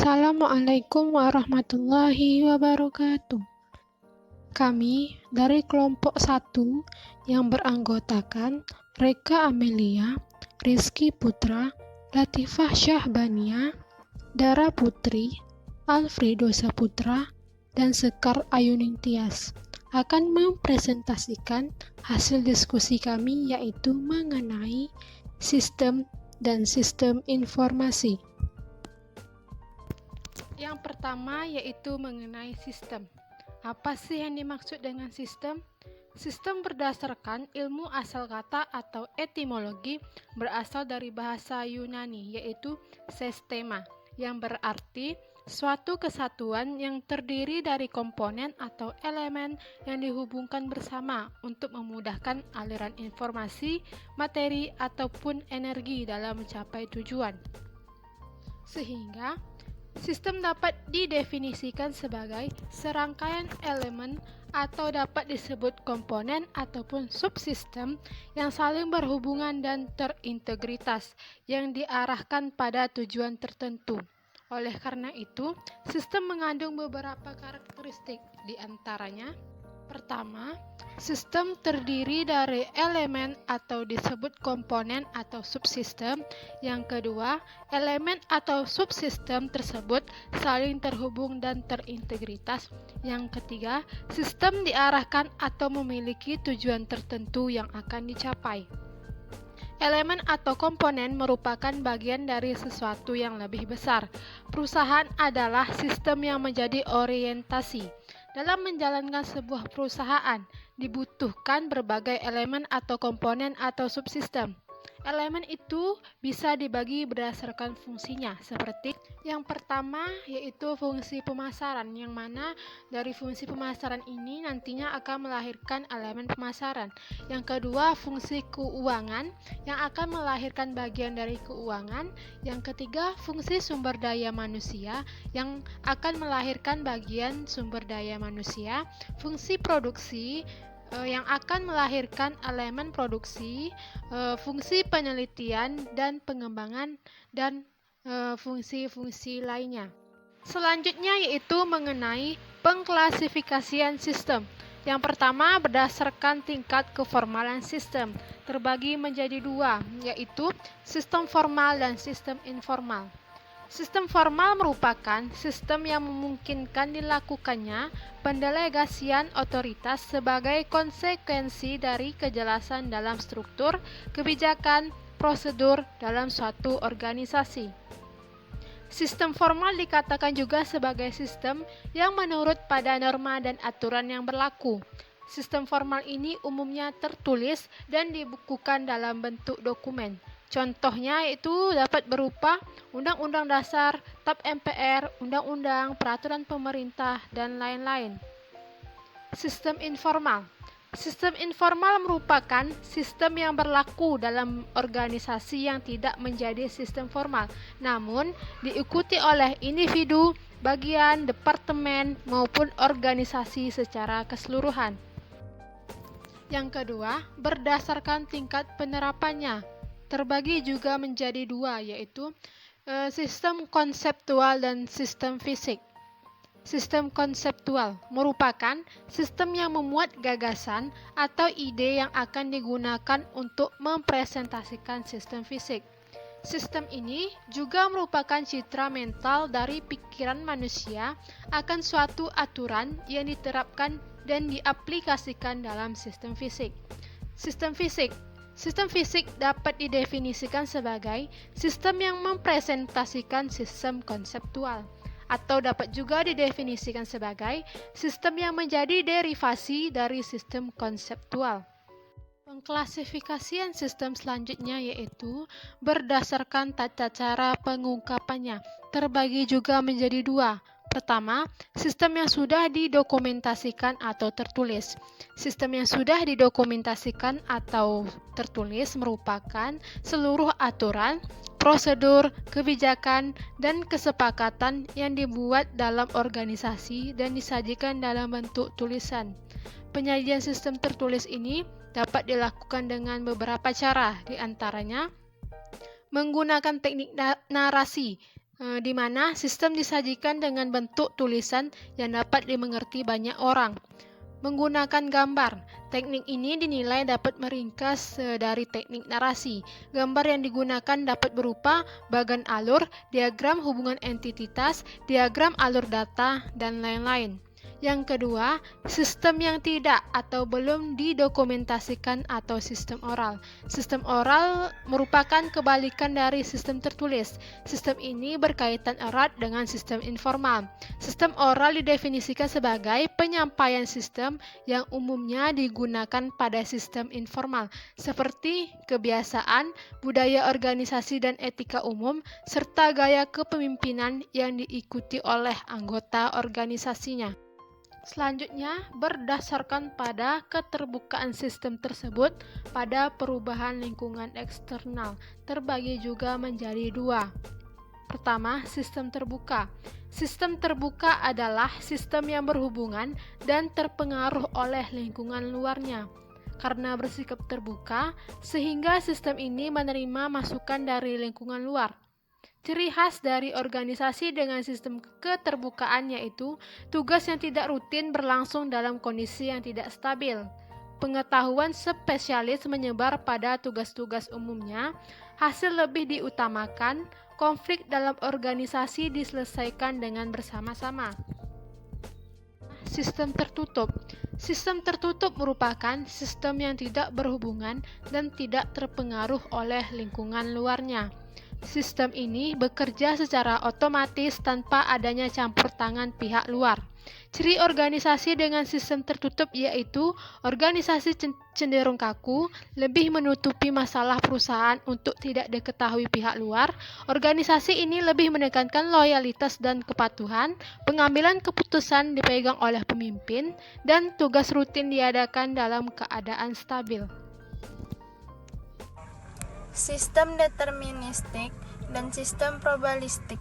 Assalamualaikum warahmatullahi wabarakatuh. Kami dari kelompok 1 yang beranggotakan Reka Amelia, Rizky Putra, Latifah Syahbania, Dara Putri, Alfredo Saputra, dan Sekar Ayuning akan mempresentasikan hasil diskusi kami, yaitu mengenai sistem dan sistem informasi. Yang pertama yaitu mengenai sistem. Apa sih yang dimaksud dengan sistem? Sistem berdasarkan ilmu asal kata atau etimologi berasal dari bahasa Yunani, yaitu sistema, yang berarti suatu kesatuan yang terdiri dari komponen atau elemen yang dihubungkan bersama untuk memudahkan aliran informasi, materi, ataupun energi dalam mencapai tujuan. Sehingga sistem dapat didefinisikan sebagai serangkaian elemen atau dapat disebut komponen ataupun subsistem yang saling berhubungan dan terintegritas yang diarahkan pada tujuan tertentu. Oleh karena itu, sistem mengandung beberapa karakteristik, di antaranya: pertama, sistem terdiri dari elemen atau disebut komponen atau subsistem. Yang kedua, elemen atau subsistem tersebut saling terhubung dan terintegritas. Yang ketiga, sistem diarahkan atau memiliki tujuan tertentu yang akan dicapai. Elemen atau komponen merupakan bagian dari sesuatu yang lebih besar. Perusahaan adalah sistem yang menjadi orientasi. Dalam menjalankan sebuah perusahaan, dibutuhkan berbagai elemen atau komponen atau subsistem. Elemen itu bisa dibagi berdasarkan fungsinya, seperti yang pertama yaitu fungsi pemasaran, yang mana dari fungsi pemasaran ini nantinya akan melahirkan elemen pemasaran. Yang kedua, fungsi keuangan, yang akan melahirkan bagian dari keuangan. Yang ketiga, fungsi sumber daya manusia, yang akan melahirkan bagian sumber daya manusia. Fungsi produksi, yang akan melahirkan elemen produksi, fungsi penelitian dan pengembangan, dan fungsi-fungsi lainnya. Selanjutnya yaitu mengenai pengklasifikasian sistem. Yang pertama, berdasarkan tingkat keformalan sistem, terbagi menjadi dua, yaitu sistem formal dan sistem informal. Sistem formal merupakan sistem yang memungkinkan dilakukannya pendelegasian otoritas sebagai konsekuensi dari kejelasan dalam struktur, kebijakan, prosedur dalam suatu organisasi. Sistem formal dikatakan juga sebagai sistem yang menurut pada norma dan aturan yang berlaku. Sistem formal ini umumnya tertulis dan dibukukan dalam bentuk dokumen. Contohnya itu dapat berupa Undang-Undang Dasar, TAP MPR, Undang-Undang, Peraturan Pemerintah, dan lain-lain. Sistem informal. Sistem informal merupakan sistem yang berlaku dalam organisasi yang tidak menjadi sistem formal, namun diikuti oleh individu, bagian, departemen, maupun organisasi secara keseluruhan. Yang kedua, berdasarkan tingkat penerapannya, terbagi juga menjadi dua, yaitu sistem konseptual dan sistem fisik. Sistem konseptual merupakan sistem yang memuat gagasan atau ide yang akan digunakan untuk mempresentasikan sistem fisik. Sistem ini juga merupakan citra mental dari pikiran manusia akan suatu aturan yang diterapkan dan diaplikasikan dalam sistem fisik. Sistem fisik dapat didefinisikan sebagai sistem yang mempresentasikan sistem konseptual, atau dapat juga didefinisikan sebagai sistem yang menjadi derivasi dari sistem konseptual. Pengklasifikasian sistem selanjutnya yaitu berdasarkan tata cara pengungkapannya, terbagi juga menjadi dua. Pertama, sistem yang sudah didokumentasikan atau tertulis. Sistem yang sudah didokumentasikan atau tertulis merupakan seluruh aturan, prosedur, kebijakan, dan kesepakatan yang dibuat dalam organisasi dan disajikan dalam bentuk tulisan. Penyajian sistem tertulis ini dapat dilakukan dengan beberapa cara, di antaranya menggunakan teknik narasi. di mana sistem disajikan dengan bentuk tulisan yang dapat dimengerti banyak orang. Menggunakan gambar, teknik ini dinilai dapat meringkas dari teknik narasi. Gambar yang digunakan dapat berupa bagan alur, diagram hubungan entitas, diagram alur data, dan lain-lain. Yang kedua, sistem yang tidak atau belum didokumentasikan atau sistem oral. Sistem oral merupakan kebalikan dari sistem tertulis. Sistem ini berkaitan erat dengan sistem informal. Sistem oral didefinisikan sebagai penyampaian sistem yang umumnya digunakan pada sistem informal, seperti kebiasaan, budaya organisasi dan etika umum, serta gaya kepemimpinan yang diikuti oleh anggota organisasinya. Selanjutnya, berdasarkan pada keterbukaan sistem tersebut pada perubahan lingkungan eksternal, terbagi juga menjadi dua. Pertama, sistem terbuka. Sistem terbuka adalah sistem yang berhubungan dan terpengaruh oleh lingkungan luarnya. Karena bersikap terbuka, sehingga sistem ini menerima masukan dari lingkungan luar. Ciri khas dari organisasi dengan sistem keterbukaan yaitu tugas yang tidak rutin berlangsung dalam kondisi yang tidak stabil. Pengetahuan spesialis menyebar pada tugas-tugas umumnya, hasil lebih diutamakan, konflik dalam organisasi diselesaikan dengan bersama-sama. Sistem tertutup. Sistem tertutup merupakan sistem yang tidak berhubungan dan tidak terpengaruh oleh lingkungan luarnya. Sistem ini bekerja secara otomatis tanpa adanya campur tangan pihak luar. Ciri organisasi dengan sistem tertutup yaitu organisasi cenderung kaku, lebih menutupi masalah perusahaan untuk tidak diketahui pihak luar. Organisasi ini lebih menekankan loyalitas dan kepatuhan, pengambilan keputusan dipegang oleh pemimpin, dan tugas rutin diadakan dalam keadaan stabil. Sistem deterministik dan sistem probabilistik.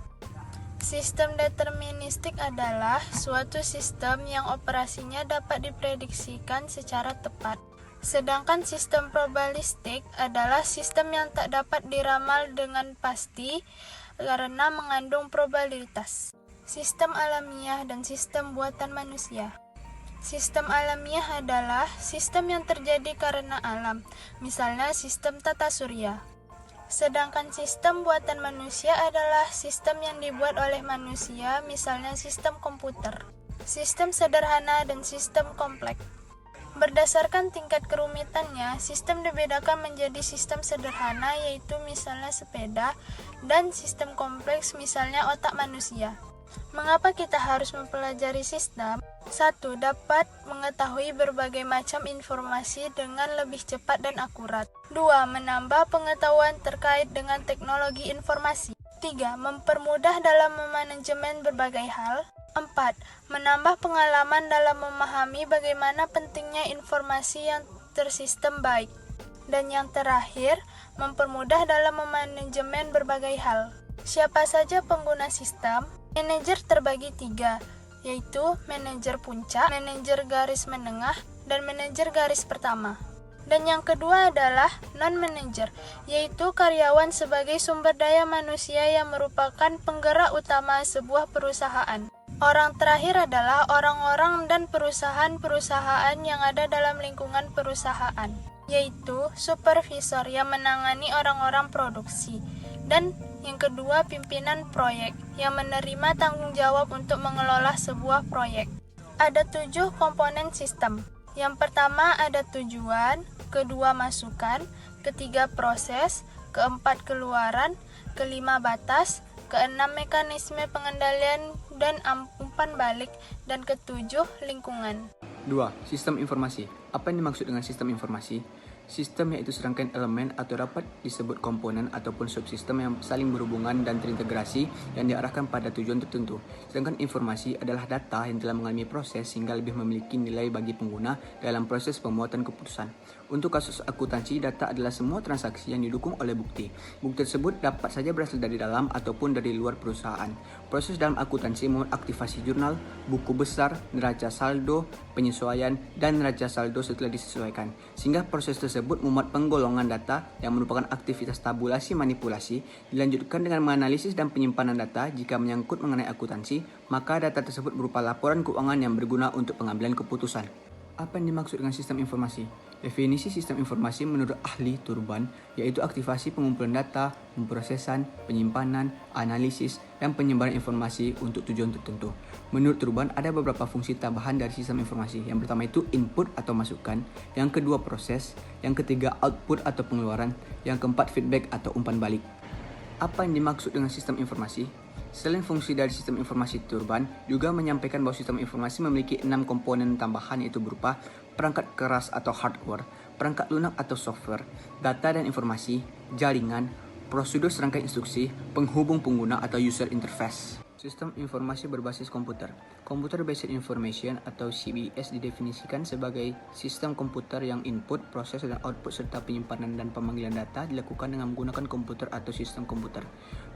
Sistem deterministik adalah suatu sistem yang operasinya dapat diprediksikan secara tepat. Sedangkan sistem probabilistik adalah sistem yang tak dapat diramal dengan pasti karena mengandung probabilitas. Sistem alamiah dan sistem buatan manusia. Sistem alamiah adalah sistem yang terjadi karena alam, misalnya sistem tata surya. Sedangkan sistem buatan manusia adalah sistem yang dibuat oleh manusia, misalnya sistem komputer. Sistem sederhana dan sistem kompleks. Berdasarkan tingkat kerumitannya, sistem dibedakan menjadi sistem sederhana, yaitu misalnya sepeda, dan sistem kompleks, misalnya otak manusia. Mengapa kita harus mempelajari sistem? 1. Dapat mengetahui berbagai macam informasi dengan lebih cepat dan akurat. 2. Menambah pengetahuan terkait dengan teknologi informasi. 3. Mempermudah dalam memanajemen berbagai hal. 4. Menambah pengalaman dalam memahami bagaimana pentingnya informasi yang tersistem baik. Dan yang terakhir, mempermudah dalam memanajemen berbagai hal. Siapa saja pengguna sistem? Manajer terbagi 3, yaitu manajer puncak, manajer garis menengah, dan manajer garis pertama. Dan yang kedua adalah non-manajer, yaitu karyawan sebagai sumber daya manusia yang merupakan penggerak utama sebuah perusahaan. Orang terakhir adalah orang-orang dan perusahaan-perusahaan yang ada dalam lingkungan perusahaan, yaitu supervisor yang menangani orang-orang produksi. Dan yang kedua, pimpinan proyek yang menerima tanggung jawab untuk mengelola sebuah proyek. Ada 7 komponen sistem. Yang pertama ada tujuan, kedua masukan, ketiga proses, keempat keluaran, kelima batas, keenam mekanisme pengendalian dan umpan balik, dan ketujuh lingkungan. 2. Sistem informasi. Apa yang dimaksud dengan sistem informasi? Sistem yaitu serangkaian elemen atau dapat disebut komponen ataupun subsistem yang saling berhubungan dan terintegrasi yang diarahkan pada tujuan tertentu. Sedangkan informasi adalah data yang telah mengalami proses sehingga lebih memiliki nilai bagi pengguna dalam proses pembuatan keputusan. Untuk kasus akuntansi, data adalah semua transaksi yang didukung oleh bukti. Bukti tersebut dapat saja berasal dari dalam ataupun dari luar perusahaan. Proses dalam akuntansi memuat aktivasi jurnal, buku besar, neraca saldo, penyesuaian, dan neraca saldo setelah disesuaikan. Sehingga proses tersebut memuat penggolongan data yang merupakan aktivitas tabulasi manipulasi, dilanjutkan dengan menganalisis dan penyimpanan data. Jika menyangkut mengenai akuntansi, maka data tersebut berupa laporan keuangan yang berguna untuk pengambilan keputusan. Apa yang dimaksud dengan sistem informasi? Definisi sistem informasi menurut ahli Turban yaitu aktivasi pengumpulan data, pemrosesan, penyimpanan, analisis, dan penyebaran informasi untuk tujuan tertentu. Menurut Turban ada beberapa fungsi tambahan dari sistem informasi. Yang pertama itu input atau masukan, yang kedua proses, yang ketiga output atau pengeluaran, yang keempat feedback atau umpan balik. Apa yang dimaksud dengan sistem informasi? Selain fungsi dari sistem informasi Turban, juga menyampaikan bahwa sistem informasi memiliki 6 komponen tambahan yaitu berupa perangkat keras atau hardware, perangkat lunak atau software, data dan informasi, jaringan, prosedur serangkaian instruksi, penghubung pengguna atau user interface. Sistem informasi berbasis komputer. Computer Based Information atau CBS didefinisikan sebagai sistem komputer yang input, proses, dan output serta penyimpanan dan pemanggilan data dilakukan dengan menggunakan komputer atau sistem komputer.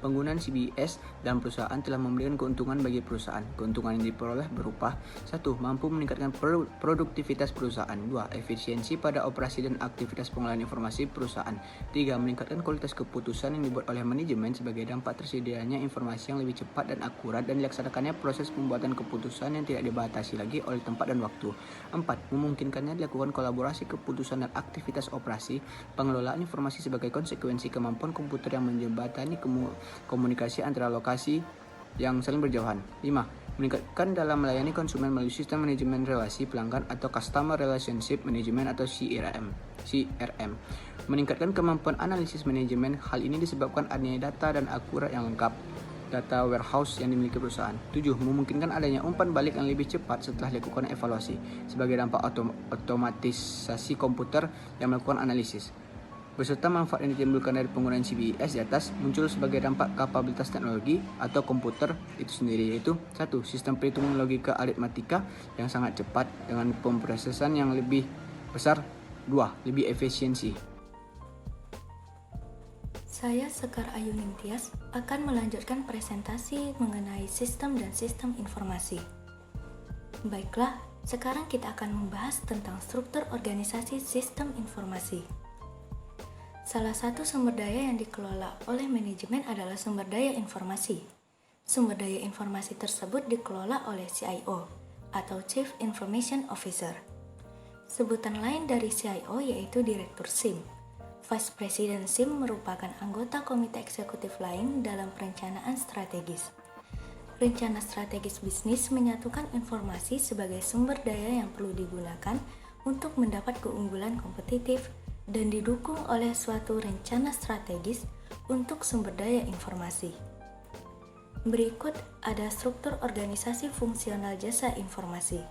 Penggunaan CBS dalam perusahaan telah memberikan keuntungan bagi perusahaan. Keuntungan yang diperoleh berupa 1. Mampu meningkatkan produktivitas perusahaan. 2. Efisiensi pada operasi dan aktivitas pengolahan informasi perusahaan. 3. Meningkatkan kualitas keputusan yang dibuat oleh manajemen sebagai dampak tersedianya informasi yang lebih cepat dan akurat dan dilaksanakannya proses pembuatan keputusan yang tidak dibatasi lagi oleh tempat dan waktu. 4. Memungkinkannya dilakukan kolaborasi keputusan dan aktivitas operasi. Pengelolaan informasi sebagai konsekuensi kemampuan komputer yang menjembatani komunikasi antara lokasi yang saling berjauhan. 5. Meningkatkan dalam melayani konsumen melalui sistem manajemen relasi pelanggan atau Customer Relationship Management atau CRM. Meningkatkan kemampuan analisis manajemen. Hal ini disebabkan adanya data dan akurat yang lengkap, data warehouse yang dimiliki perusahaan. 7. Memungkinkan adanya umpan balik yang lebih cepat setelah dilakukan evaluasi sebagai dampak otomatisasi komputer yang melakukan analisis. Beserta manfaat yang ditimbulkan dari penggunaan CBS di atas, muncul sebagai dampak kapabilitas teknologi atau komputer itu sendiri, yaitu 1. Sistem perhitungan logika aritmatika yang sangat cepat dengan pemrosesan yang lebih besar. 2. Lebih efisiensi. Saya Sekar Ayu Ningtyas akan melanjutkan presentasi mengenai sistem dan sistem informasi. Baiklah, sekarang kita akan membahas tentang struktur organisasi sistem informasi. Salah satu sumber daya yang dikelola oleh manajemen adalah sumber daya informasi. Sumber daya informasi tersebut dikelola oleh CIO atau Chief Information Officer. Sebutan lain dari CIO yaitu Direktur SIM. Vice President SIM merupakan anggota komite eksekutif lain dalam perencanaan strategis. Rencana strategis bisnis menyatukan informasi sebagai sumber daya yang perlu digunakan untuk mendapat keunggulan kompetitif dan didukung oleh suatu rencana strategis untuk sumber daya informasi. Berikut ada struktur organisasi fungsional jasa informasi.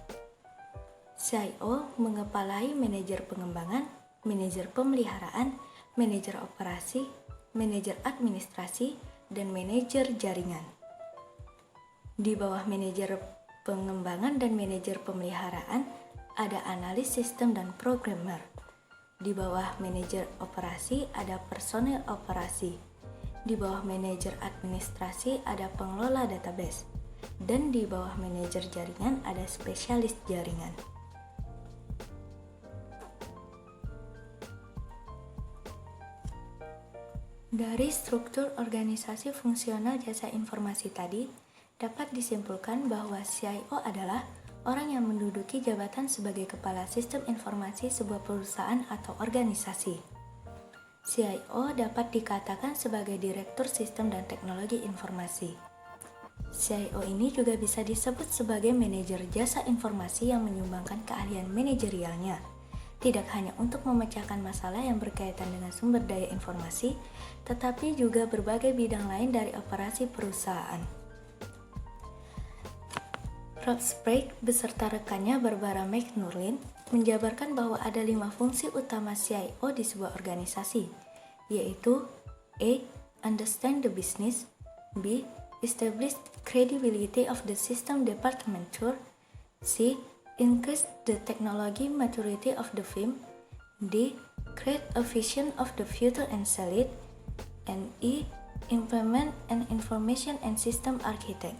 CIO mengepalai manajer pengembangan, manajer pemeliharaan, manajer operasi, manajer administrasi, dan manajer jaringan. Di bawah manajer pengembangan dan manajer pemeliharaan ada analis sistem dan programmer. Di bawah manajer operasi ada personel operasi. Di bawah manajer administrasi ada pengelola database. Dan di bawah manajer jaringan ada spesialis jaringan. Dari struktur organisasi fungsional jasa informasi tadi, dapat disimpulkan bahwa CIO adalah orang yang menduduki jabatan sebagai kepala sistem informasi sebuah perusahaan atau organisasi. CIO dapat dikatakan sebagai direktur sistem dan teknologi informasi. CIO ini juga bisa disebut sebagai manajer jasa informasi yang menyumbangkan keahlian manajerialnya, tidak hanya untuk memecahkan masalah yang berkaitan dengan sumber daya informasi, tetapi juga berbagai bidang lain dari operasi perusahaan. Rob Sprague beserta rekannya Barbara McNulin menjabarkan bahwa ada 5 fungsi utama CIO di sebuah organisasi, yaitu A. Understand the business, B. Establish credibility of the system departmenture, C. Increase the technology maturity of the firm, D. Create a vision of the future and sell it. And E. Implement an information and system architect.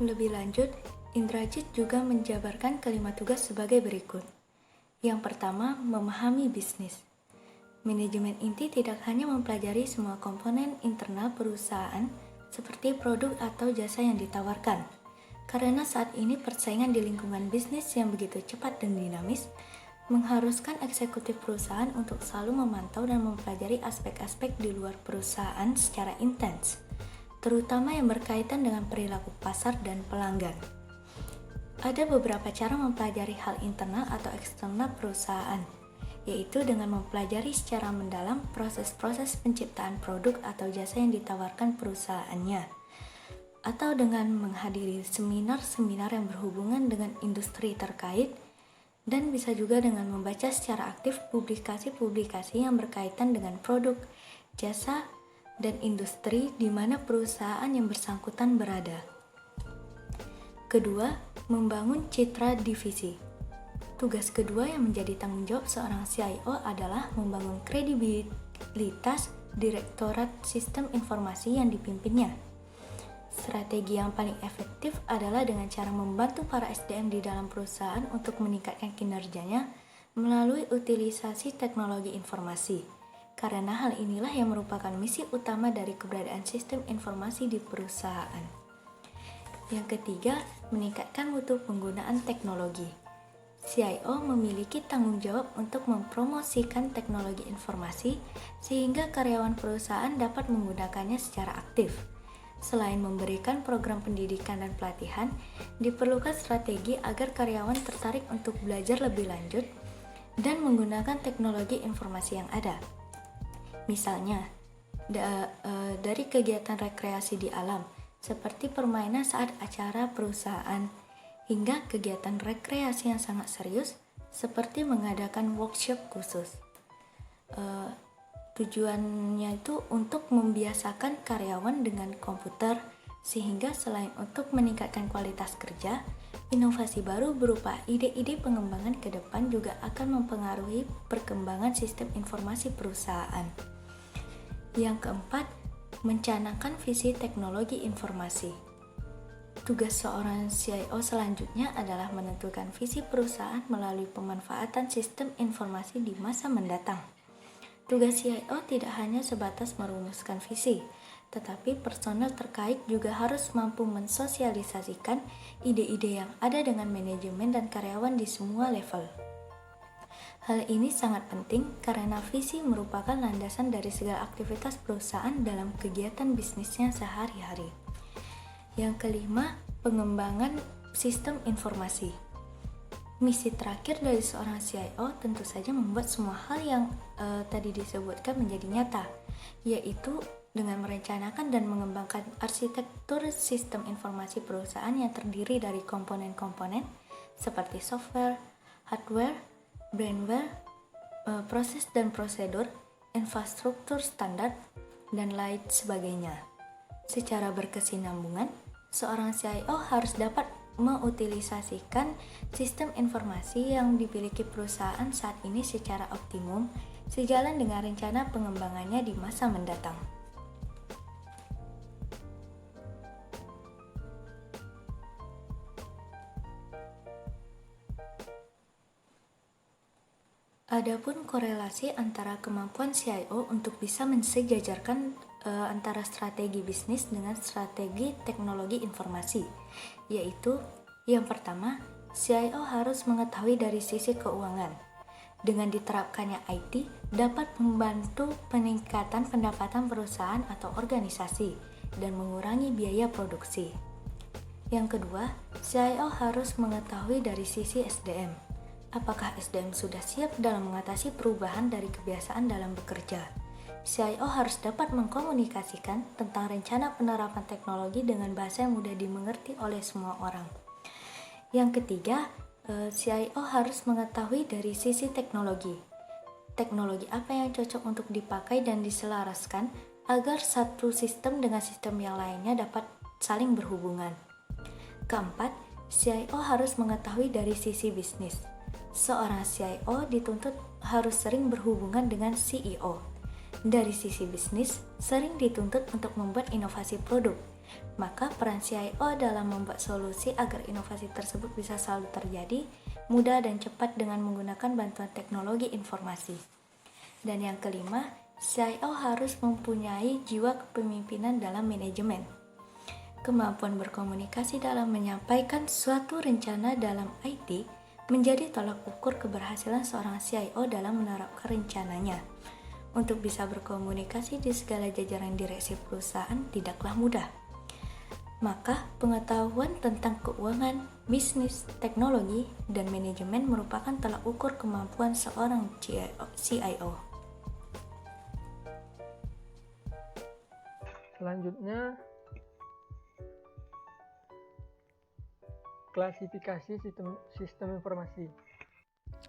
Lebih lanjut, Indrajit juga menjabarkan kelima tugas sebagai berikut. Yang pertama, memahami bisnis. Manajemen inti tidak hanya mempelajari semua komponen internal perusahaan seperti produk atau jasa yang ditawarkan. Karena saat ini persaingan di lingkungan bisnis yang begitu cepat dan dinamis, mengharuskan eksekutif perusahaan untuk selalu memantau dan mempelajari aspek-aspek di luar perusahaan secara intens, terutama yang berkaitan dengan perilaku pasar dan pelanggan. Ada beberapa cara mempelajari hal internal atau eksternal perusahaan, yaitu dengan mempelajari secara mendalam proses-proses penciptaan produk atau jasa yang ditawarkan perusahaannya, atau dengan menghadiri seminar-seminar yang berhubungan dengan industri terkait, dan bisa juga dengan membaca secara aktif publikasi-publikasi yang berkaitan dengan produk, jasa, dan industri di mana perusahaan yang bersangkutan berada. Kedua, membangun citra divisi. Tugas kedua yang menjadi tanggung jawab seorang CIO adalah membangun kredibilitas Direktorat Sistem Informasi yang dipimpinnya. Strategi yang paling efektif adalah dengan cara membantu para SDM di dalam perusahaan untuk meningkatkan kinerjanya melalui utilisasi teknologi informasi. Karena hal inilah yang merupakan misi utama dari keberadaan sistem informasi di perusahaan. Yang ketiga, meningkatkan mutu penggunaan teknologi. CIO memiliki tanggung jawab untuk mempromosikan teknologi informasi sehingga karyawan perusahaan dapat menggunakannya secara aktif. Selain memberikan program pendidikan dan pelatihan, diperlukan strategi agar karyawan tertarik untuk belajar lebih lanjut dan menggunakan teknologi informasi yang ada. Misalnya, dari kegiatan rekreasi di alam, seperti permainan saat acara perusahaan, hingga kegiatan rekreasi yang sangat serius, seperti mengadakan workshop khusus. Tujuannya itu untuk membiasakan karyawan dengan komputer, sehingga selain untuk meningkatkan kualitas kerja, inovasi baru berupa ide-ide pengembangan ke depan juga akan mempengaruhi perkembangan sistem informasi perusahaan. Yang keempat, mencanangkan visi teknologi informasi. Tugas seorang CIO selanjutnya adalah menentukan visi perusahaan melalui pemanfaatan sistem informasi di masa mendatang. Tugas CIO tidak hanya sebatas merumuskan visi, tetapi personel terkait juga harus mampu mensosialisasikan ide-ide yang ada dengan manajemen dan karyawan di semua level. Hal ini sangat penting karena visi merupakan landasan dari segala aktivitas perusahaan dalam kegiatan bisnisnya sehari-hari. Yang kelima, pengembangan sistem informasi. Misi terakhir dari seorang CIO tentu saja membuat semua hal yang tadi disebutkan menjadi nyata, yaitu dengan merencanakan dan mengembangkan arsitektur sistem informasi perusahaan yang terdiri dari komponen-komponen seperti software, hardware, brandware, proses dan prosedur, infrastruktur standar, dan lain sebagainya. Secara berkesinambungan, seorang CIO harus dapat mengutilisasikan sistem informasi yang dimiliki perusahaan saat ini secara optimum, sejalan dengan rencana pengembangannya di masa mendatang. Adapun korelasi antara kemampuan CIO untuk bisa mensejajarkan antara strategi bisnis dengan strategi teknologi informasi, yaitu yang pertama, CIO harus mengetahui dari sisi keuangan. Dengan diterapkannya IT dapat membantu peningkatan pendapatan perusahaan atau organisasi dan mengurangi biaya produksi. Yang kedua, CIO harus mengetahui dari sisi SDM. Apakah SDM sudah siap dalam mengatasi perubahan dari kebiasaan dalam bekerja? CIO harus dapat mengkomunikasikan tentang rencana penerapan teknologi dengan bahasa yang mudah dimengerti oleh semua orang. Yang ketiga, CIO harus mengetahui dari sisi teknologi. Teknologi apa yang cocok untuk dipakai dan diselaraskan agar satu sistem dengan sistem yang lainnya dapat saling berhubungan. Keempat, CIO harus mengetahui dari sisi bisnis. Seorang CIO dituntut harus sering berhubungan dengan CEO. Dari sisi bisnis, sering dituntut untuk membuat inovasi produk. Maka peran CIO dalam membuat solusi agar inovasi tersebut bisa selalu terjadi, mudah dan cepat dengan menggunakan bantuan teknologi informasi. Dan yang kelima, CIO harus mempunyai jiwa kepemimpinan dalam manajemen. Kemampuan berkomunikasi dalam menyampaikan suatu rencana dalam IT menjadi tolak ukur keberhasilan seorang CIO dalam menerapkan rencananya. Untuk bisa berkomunikasi di segala jajaran direksi perusahaan tidaklah mudah. Maka, pengetahuan tentang keuangan, bisnis, teknologi, dan manajemen merupakan tolak ukur kemampuan seorang CIO. Selanjutnya, klasifikasi sistem informasi.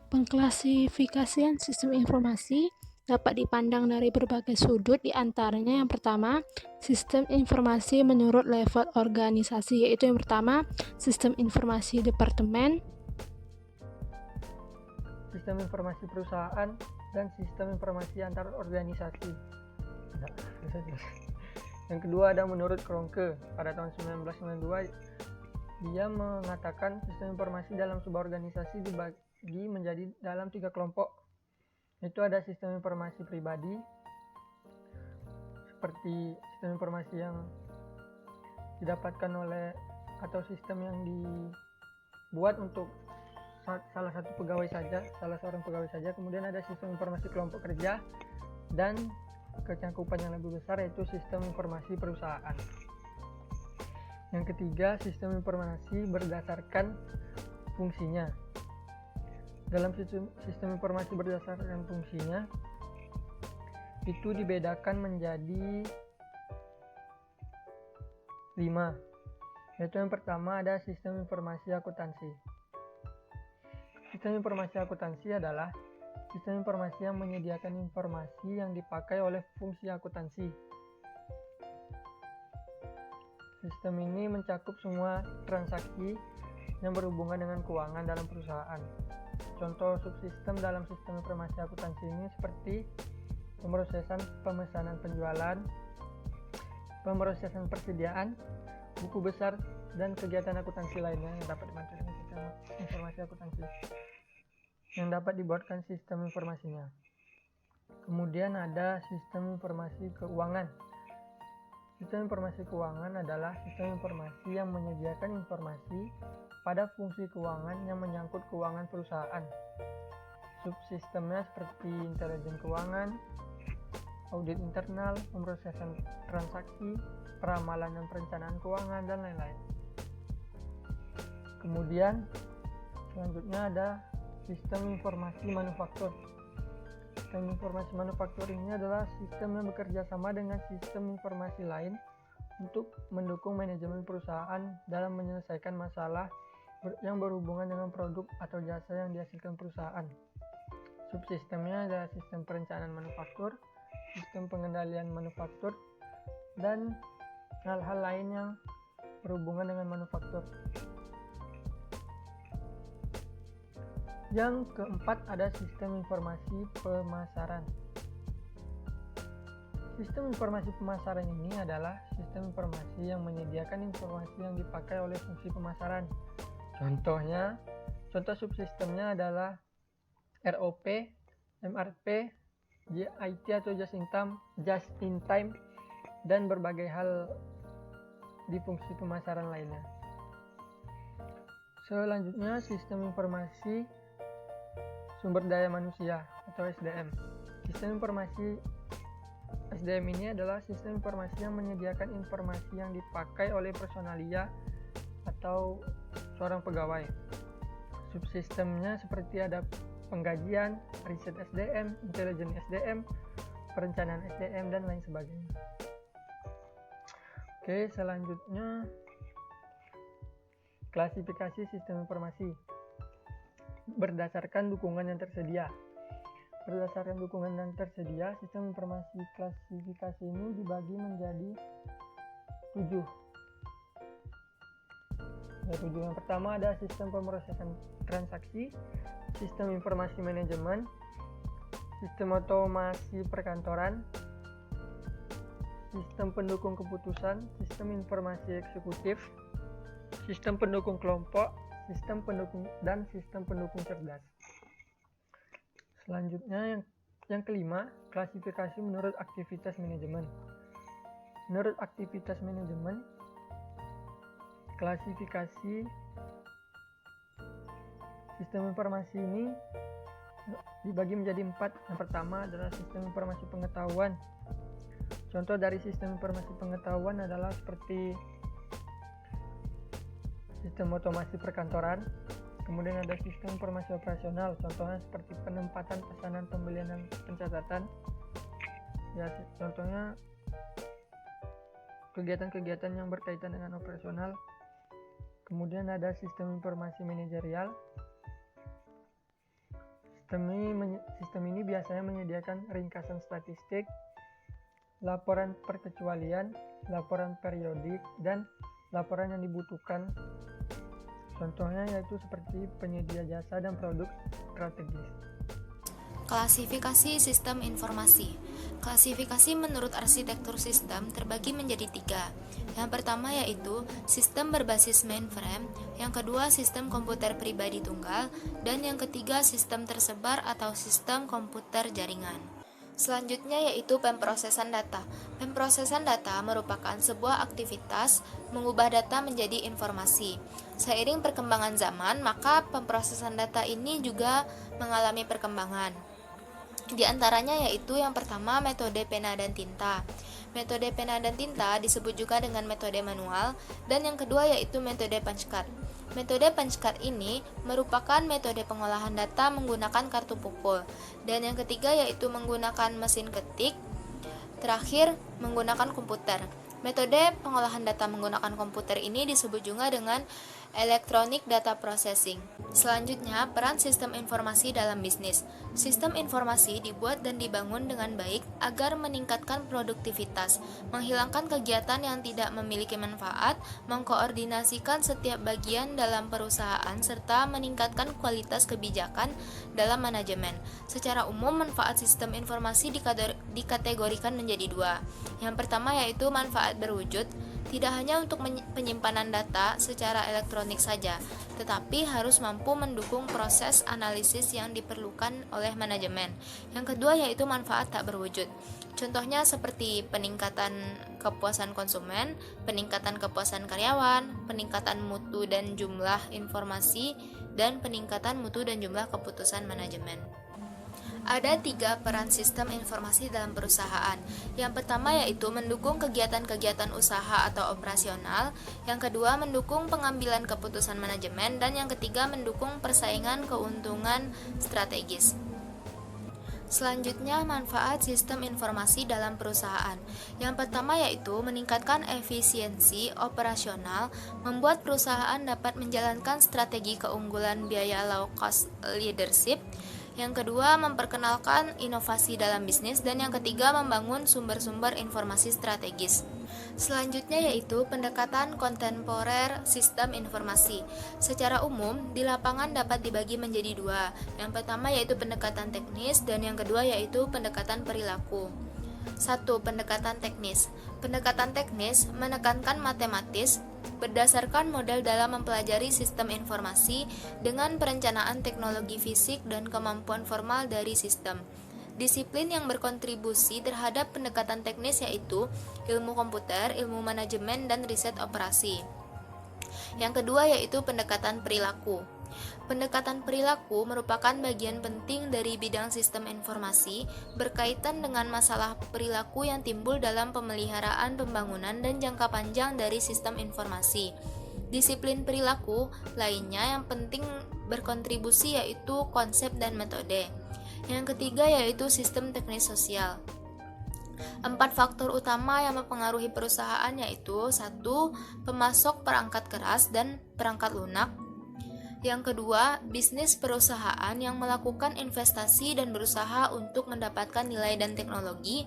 Pengklasifikasian sistem informasi dapat dipandang dari berbagai sudut, di antaranya yang pertama, sistem informasi menurut level organisasi, yaitu yang pertama, sistem informasi departemen, Sistem informasi perusahaan, dan sistem informasi antar organisasi. Yang kedua ada menurut Krohnke pada tahun 1992. Dia mengatakan sistem informasi dalam sebuah organisasi dibagi menjadi dalam 3 kelompok. Itu ada sistem informasi pribadi, seperti sistem informasi yang didapatkan oleh atau sistem yang dibuat untuk salah seorang pegawai saja. Kemudian ada sistem informasi kelompok kerja, dan kecangkupan yang lebih besar yaitu sistem informasi perusahaan. Yang ketiga, sistem informasi berdasarkan fungsinya. Dalam sistem informasi berdasarkan fungsinya, itu dibedakan menjadi 5. Yaitu yang pertama ada sistem informasi akuntansi. Sistem informasi akuntansi adalah sistem informasi yang menyediakan informasi yang dipakai oleh fungsi akuntansi. Sistem ini mencakup semua transaksi yang berhubungan dengan keuangan dalam perusahaan. Contoh subsistem dalam sistem informasi akuntansi ini seperti pemrosesan pemesanan penjualan, pemrosesan persediaan, buku besar, dan kegiatan akuntansi lainnya yang dapat dibantu dengan sistem informasi akuntansi yang dapat dibuatkan sistem informasinya. Kemudian ada sistem informasi keuangan. Sistem informasi keuangan adalah sistem informasi yang menyediakan informasi pada fungsi keuangan yang menyangkut keuangan perusahaan. Subsistemnya seperti intelijen keuangan, audit internal, pemrosesan transaksi, peramalan dan perencanaan keuangan, dan lain-lain. Kemudian selanjutnya ada sistem informasi manufaktur. Sistem informasi manufaktur ini adalah sistem yang bekerja sama dengan sistem informasi lain untuk mendukung manajemen perusahaan dalam menyelesaikan masalah yang berhubungan dengan produk atau jasa yang dihasilkan perusahaan. Subsistemnya adalah sistem perencanaan manufaktur, sistem pengendalian manufaktur, dan hal-hal lain yang berhubungan dengan manufaktur. Yang keempat ada sistem informasi pemasaran. Sistem informasi pemasaran ini adalah sistem informasi yang menyediakan informasi yang dipakai oleh fungsi pemasaran. Contoh subsistemnya adalah ROP, MRP, JIT atau just in time, dan berbagai hal di fungsi pemasaran lainnya. Selanjutnya sistem informasi sumber daya manusia atau SDM. Sistem informasi SDM ini adalah sistem informasi yang menyediakan informasi yang dipakai oleh personalia atau seorang pegawai. Subsistemnya seperti ada penggajian, riset SDM, intelijen SDM, perencanaan SDM, dan lain sebagainya. Oke, selanjutnya klasifikasi sistem informasi berdasarkan dukungan yang tersedia. Berdasarkan dukungan yang tersedia, sistem informasi klasifikasi ini dibagi menjadi 7. Ada 7. Yang pertama ada sistem pemrosesan transaksi, sistem informasi manajemen, sistem otomasi perkantoran, sistem pendukung keputusan, sistem informasi eksekutif, sistem pendukung kelompok, sistem pendukung dan sistem pendukung cerdas. Selanjutnya yang kelima, klasifikasi menurut aktivitas manajemen. Menurut aktivitas manajemen, klasifikasi sistem informasi ini dibagi menjadi 4. Yang pertama adalah sistem informasi pengetahuan. Contoh dari sistem informasi pengetahuan adalah seperti sistem otomasi perkantoran. Kemudian ada sistem informasi operasional, contohnya seperti penempatan, pesanan, pembelian, dan pencatatan. Ya, contohnya kegiatan-kegiatan yang berkaitan dengan operasional. Kemudian ada sistem informasi manajerial. Sistem ini biasanya menyediakan ringkasan statistik, laporan perkecualian, laporan periodik, dan laporan yang dibutuhkan. Contohnya yaitu seperti penyedia jasa dan produk strategis. Klasifikasi sistem informasi. Klasifikasi menurut arsitektur sistem terbagi menjadi 3. Yang pertama yaitu sistem berbasis mainframe, yang kedua sistem komputer pribadi tunggal, dan yang ketiga sistem tersebar atau sistem komputer jaringan. Selanjutnya yaitu pemrosesan data. Pemrosesan data merupakan sebuah aktivitas mengubah data menjadi informasi. Seiring perkembangan zaman, maka pemrosesan data ini juga mengalami perkembangan. Di antaranya yaitu yang pertama metode pena dan tinta. Metode pena dan tinta disebut juga dengan metode manual, dan yang kedua yaitu metode punch card. Metode punch card ini merupakan metode pengolahan data menggunakan kartu pukul, dan yang ketiga yaitu menggunakan mesin ketik, terakhir menggunakan komputer. Metode pengolahan data menggunakan komputer ini disebut juga dengan electronic data processing. Selanjutnya, peran sistem informasi dalam bisnis. Sistem informasi dibuat dan dibangun dengan baik agar meningkatkan produktivitas, menghilangkan kegiatan yang tidak memiliki manfaat, mengkoordinasikan setiap bagian dalam perusahaan, serta meningkatkan kualitas kebijakan dalam manajemen. Secara umum, manfaat sistem informasi dikategorikan menjadi 2. Yang pertama yaitu manfaat berwujud, tidak hanya untuk penyimpanan data secara elektronik saja, tetapi harus mampu mendukung proses analisis yang diperlukan oleh manajemen. Yang kedua yaitu manfaat tak berwujud. Contohnya seperti peningkatan kepuasan konsumen, peningkatan kepuasan karyawan, peningkatan mutu dan jumlah informasi, dan peningkatan mutu dan jumlah keputusan manajemen. Ada 3 peran sistem informasi dalam perusahaan. Yang pertama yaitu mendukung kegiatan-kegiatan usaha atau operasional, yang kedua mendukung pengambilan keputusan manajemen, dan yang ketiga mendukung persaingan keuntungan strategis. Selanjutnya, manfaat sistem informasi dalam perusahaan. Yang pertama yaitu meningkatkan efisiensi operasional, membuat perusahaan dapat menjalankan strategi keunggulan biaya low cost leadership. Yang kedua, memperkenalkan inovasi dalam bisnis, dan yang ketiga, membangun sumber-sumber informasi strategis. Selanjutnya yaitu pendekatan kontemporer sistem informasi. Secara umum, di lapangan dapat dibagi menjadi 2. Yang pertama yaitu pendekatan teknis, dan yang kedua yaitu pendekatan perilaku. 1. Pendekatan teknis. Pendekatan teknis menekankan matematis berdasarkan model dalam mempelajari sistem informasi dengan perencanaan teknologi fisik dan kemampuan formal dari sistem. Disiplin yang berkontribusi terhadap pendekatan teknis yaitu ilmu komputer, ilmu manajemen, dan riset operasi. Yang kedua yaitu pendekatan perilaku. Pendekatan perilaku merupakan bagian penting dari bidang sistem informasi berkaitan dengan masalah perilaku yang timbul dalam pemeliharaan, pembangunan, dan jangka panjang dari sistem informasi. Disiplin perilaku lainnya yang penting berkontribusi yaitu konsep dan metode. Yang ketiga yaitu sistem teknis sosial. 4 faktor utama yang mempengaruhi perusahaan yaitu 1. Pemasok perangkat keras dan perangkat lunak. Yang kedua, bisnis perusahaan yang melakukan investasi dan berusaha untuk mendapatkan nilai dan teknologi.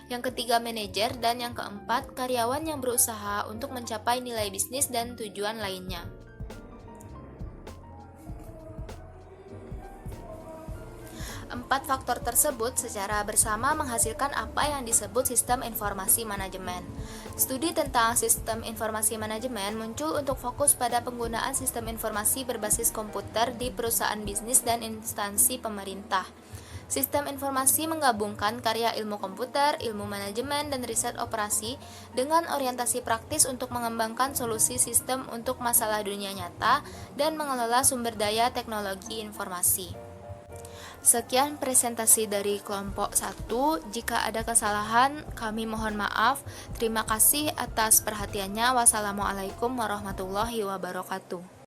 Yang ketiga, manajer. Dan yang keempat, karyawan yang berusaha untuk mencapai nilai bisnis dan tujuan lainnya. Empat faktor tersebut secara bersama menghasilkan apa yang disebut sistem informasi manajemen. Studi tentang sistem informasi manajemen muncul untuk fokus pada penggunaan sistem informasi berbasis komputer di perusahaan bisnis dan instansi pemerintah. Sistem informasi menggabungkan karya ilmu komputer, ilmu manajemen, dan riset operasi dengan orientasi praktis untuk mengembangkan solusi sistem untuk masalah dunia nyata dan mengelola sumber daya teknologi informasi. Sekian presentasi dari kelompok 1. Jika ada kesalahan, kami mohon maaf. Terima kasih atas perhatiannya. Wassalamualaikum warahmatullahi wabarakatuh.